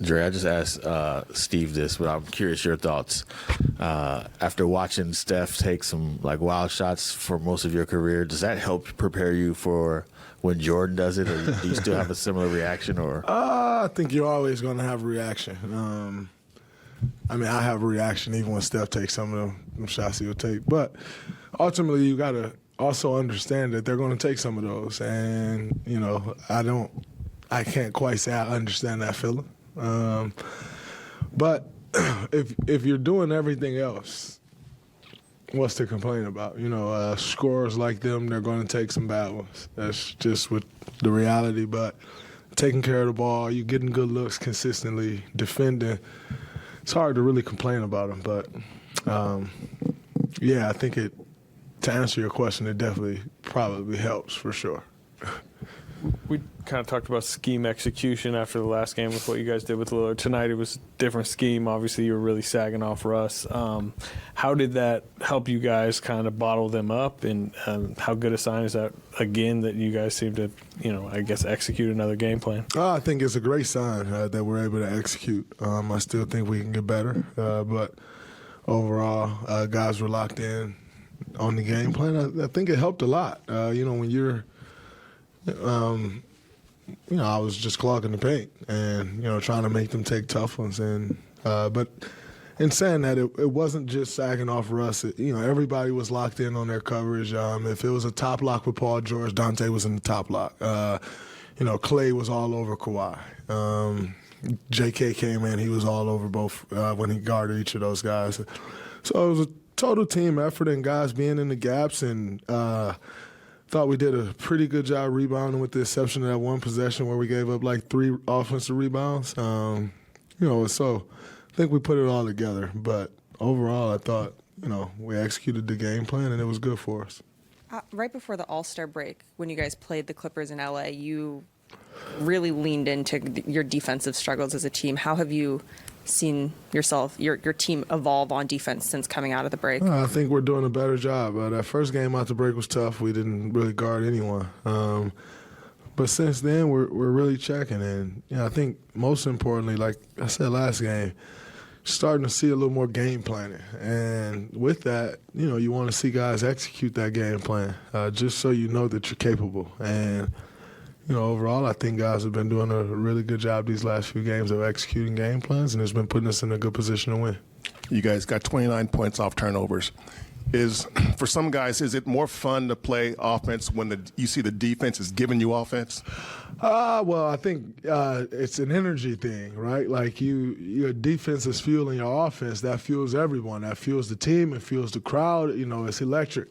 Dre, I just asked Steve this, but I'm curious your thoughts. After watching Steph take some like wild shots for most of your career, does that help prepare you for when Jordan does it, or do you still have a similar reaction? Or I think you're always going to have a reaction. I mean, I have a reaction even when Steph takes some of them shots he'll take. But ultimately, you got to also understand that they're going to take some of those. And, you know, I can't quite say I understand that feeling. But if you're doing everything else, what's to complain about? You know, scorers like them, they're going to take some bad ones. That's just what the reality. But taking care of the ball, you getting good looks consistently, defending, it's hard to really complain about them. But, yeah, I think to answer your question, it definitely probably helps for sure. We kind of talked about scheme execution after the last game with what you guys did with Lillard. Tonight it was a different scheme. Obviously, you were really sagging off Russ. How did that help you guys kind of bottle them up? And how good a sign is that, again, that you guys seem to, you know, I guess, execute another game plan? I think it's a great sign that we're able to execute. I still think we can get better. But overall, guys were locked in on the game plan. I think it helped a lot. You know, when you're you know, I was just clogging the paint and, you know, trying to make them take tough ones. And but in saying that, it wasn't just sagging off Russ. You know, everybody was locked in on their coverage. If it was a top lock with Paul George, Dante was in the top lock. You know, Clay was all over Kawhi. J.K. came in, he was all over both when he guarded each of those guys. So it was a total team effort and guys being in the gaps, and thought we did a pretty good job rebounding with the exception of that one possession where we gave up like 3 offensive rebounds. You know, so I think we put it all together. But overall, I thought, you know, we executed the game plan and it was good for us. Right before the All-Star break, when you guys played the Clippers in L.A., you really leaned into your defensive struggles as a team. How have you seen yourself, your team evolve on defense since coming out of the break? I think we're doing a better job. That first game out the break was tough. We didn't really guard anyone. But since then, we're really checking. And you know, I think most importantly, like I said last game, starting to see a little more game planning. And with that, you know, you want to see guys execute that game plan just so you know that you're capable. And you know, overall, I think guys have been doing a really good job these last few games of executing game plans, and it's been putting us in a good position to win. You guys got 29 points off turnovers. For some guys, is it more fun to play offense when you see the defense is giving you offense? Well, I think it's an energy thing, right? Like your defense is fueling your offense. That fuels everyone. That fuels the team. It fuels the crowd. You know, it's electric.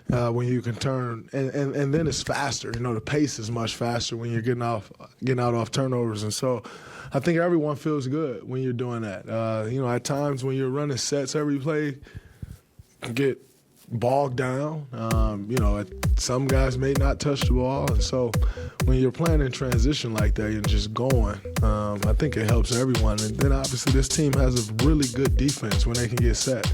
When you can turn, and then it's faster. You know, the pace is much faster when you're getting out off turnovers, and so I think everyone feels good when you're doing that. You know, at times when you're running sets every play, get bogged down. You know, some guys may not touch the ball, and so when you're playing in transition like that and just going, I think it helps everyone. And then obviously this team has a really good defense when they can get set.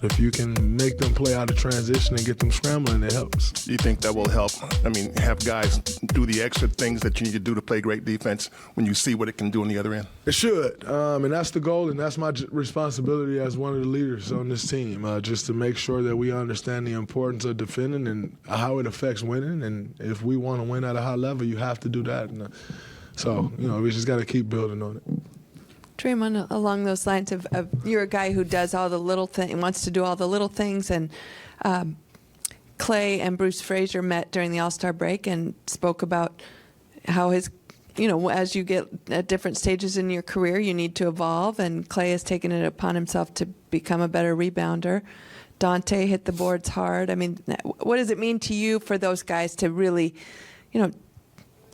If you can make them play out of transition and get them scrambling, it helps. Do you think that will help? I mean, have guys do the extra things that you need to do to play great defense when you see what it can do on the other end? It should, and that's the goal, and that's my responsibility as one of the leaders on this team, just to make sure that we understand the importance of defending and how it affects winning. And if we want to win at a high level, you have to do that. And, so, you know, we just got to keep building on it. Draymond, along those lines of you're a guy who does all the little things, wants to do all the little things, and Clay and Bruce Frazier met during the All-Star break and spoke about how his, you know, as you get at different stages in your career, you need to evolve, and Clay has taken it upon himself to become a better rebounder. Dante hit the boards hard. I mean, what does it mean to you for those guys to really, you know,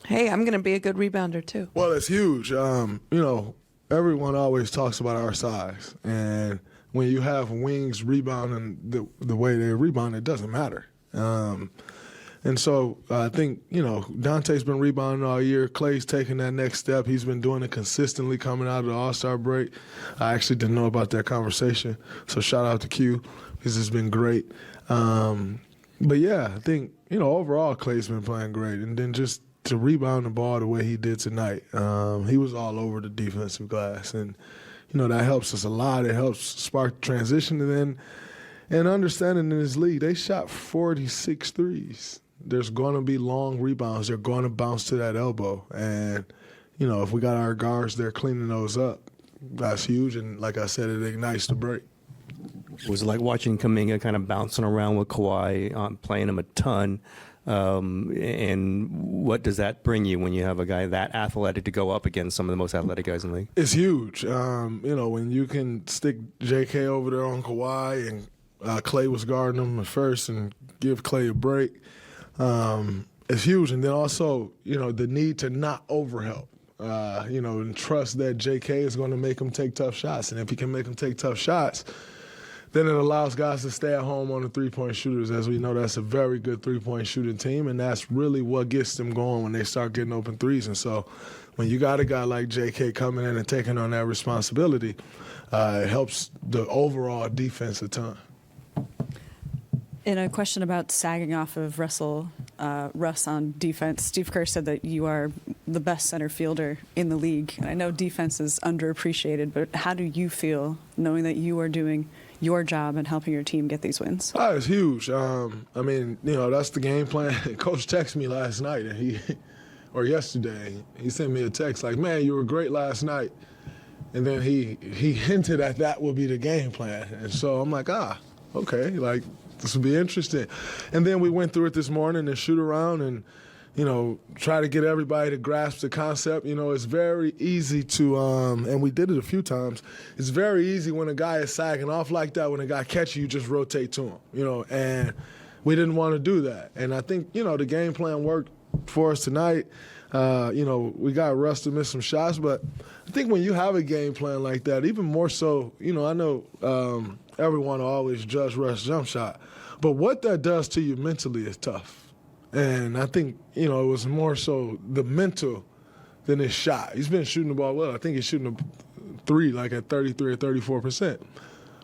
hey, I'm going to be a good rebounder too? Well, it's huge. You know, everyone always talks about our size, and when you have wings rebounding the way they rebound, it doesn't matter. And so I think, you know, Dante's been rebounding all year. Clay's taking that next step. He's been doing it consistently coming out of the All-Star break. I actually didn't know about that conversation, so shout out to Q because it's been great. But, yeah, I think, you know, overall Clay's been playing great. And then just to rebound the ball the way he did tonight. He was all over the defensive glass, and that helps us a lot. It helps spark transition, and understanding in this league, they shot 46 threes. There's going to be long rebounds. They're going to bounce to that elbow, and if we got our guards there cleaning those up, that's huge. And like I said, it ignites the break. Was it like watching Kuminga kind of bouncing around with Kawhi, playing him a ton? And what does that bring you when you have a guy that athletic to go up against some of the most athletic guys in the league? It's huge. When you can stick J.K. over there on Kawhi and Clay was guarding him at first and give Clay a break, it's huge. And then also, the need to not overhelp. And trust that J.K. is going to make him take tough shots. And if he can make him take tough shots, then it allows guys to stay at home on the three-point shooters. As we know, that's a very good three-point shooting team, and that's really what gets them going when they start getting open threes. And so when you got a guy like J.K. coming in and taking on that responsibility, it helps the overall defense a ton. In a question about sagging off of Russ on defense, Steve Kerr said that you are the best center fielder in the league. And I know defense is underappreciated, but how do you feel knowing that you are doing your job and helping your team get these wins? It's huge. That's the game plan. Coach texted me last night, or yesterday. He sent me a text like, "Man, you were great last night." And then he hinted that would be the game plan. And so I'm like, okay, like, this will be interesting. And then we went through it this morning and shoot around and, try to get everybody to grasp the concept. It's very easy to, and we did it a few times, it's very easy when a guy is sagging off like that, when a guy catches you, just rotate to him, and we didn't want to do that. And I think, the game plan worked for us tonight. We got Russ to miss some shots, but I think when you have a game plan like that, even more so, I know everyone will always judge Russ' jump shot, but what that does to you mentally is tough. And I think, it was more so the mental than his shot. He's been shooting the ball well. I think he's shooting a three like at 33 or 34%.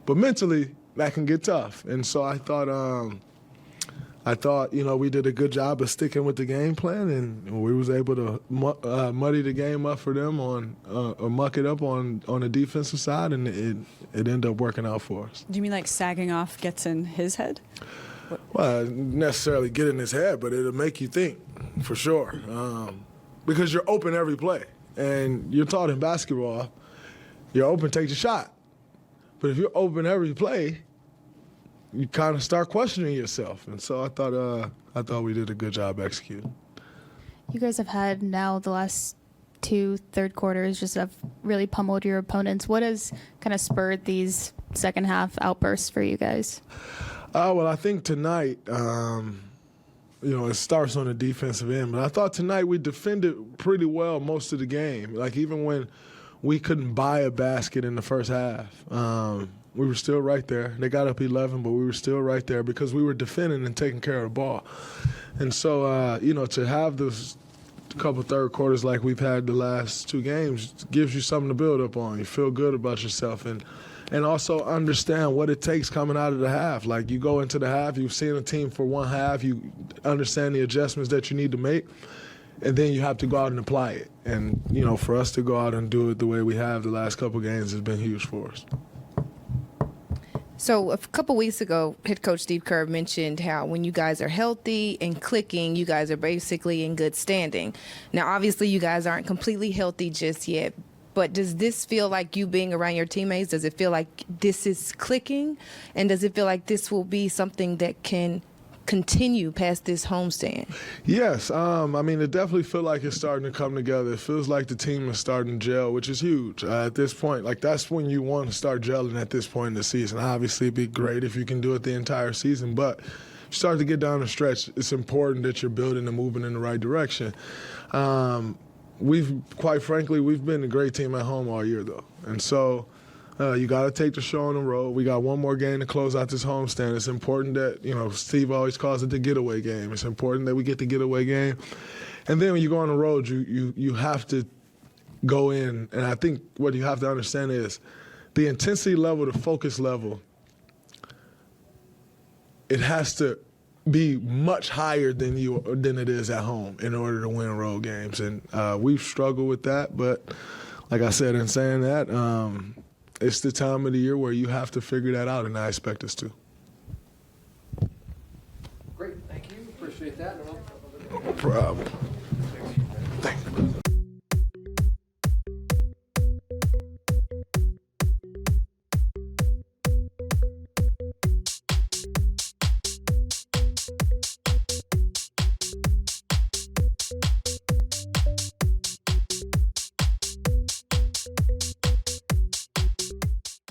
But mentally, that can get tough. And so I thought, we did a good job of sticking with the game plan, and we was able to muddy the game up for them or muck it up on the defensive side, and it ended up working out for us. Do you mean like sagging off gets in his head? Well, necessarily get in his head, but it'll make you think, for sure. Because you're open every play. And you're taught in basketball, you're open, take the shot. But if you're open every play, you kind of start questioning yourself. And so I thought we did a good job executing. You guys have had now the last two third quarters just have really pummeled your opponents. What has kind of spurred these second half outbursts for you guys? Well, I think tonight, it starts on the defensive end. But I thought tonight we defended pretty well most of the game. Like, even when we couldn't buy a basket in the first half, we were still right there. They got up 11, but we were still right there because we were defending and taking care of the ball. And so, to have those couple third quarters like we've had the last two games gives you something to build up on. You feel good about yourself. And also understand what it takes coming out of the half. Like, you go into the half, you've seen a team for one half, you understand the adjustments that you need to make, and then you have to go out and apply it. And, for us to go out and do it the way we have the last couple games has been huge for us. So a couple weeks ago, head coach Steve Kerr mentioned how when you guys are healthy and clicking, you guys are basically in good standing. Now, obviously, you guys aren't completely healthy just yet. But does this feel like you being around your teammates? Does it feel like this is clicking? And does it feel like this will be something that can continue past this homestand? Yes. It definitely feels like it's starting to come together. It feels like the team is starting to gel, which is huge at this point. Like, that's when you want to start gelling at this point in the season. Obviously, it'd be great if you can do it the entire season. But you start to get down the stretch, it's important that you're building and moving in the right direction. Quite frankly, we've been a great team at home all year, though. And so you got to take the show on the road. We got one more game to close out this homestand. It's important that, Steve always calls it the getaway game. It's important that we get the getaway game. And then when you go on the road, you have to go in. And I think what you have to understand is the intensity level, the focus level, it has to be much higher than it is at home in order to win road games, and we've struggled with that. But like I said, in saying that, it's the time of the year where you have to figure that out, and I expect us to. Great, thank you. Appreciate that. No problem. Thank you.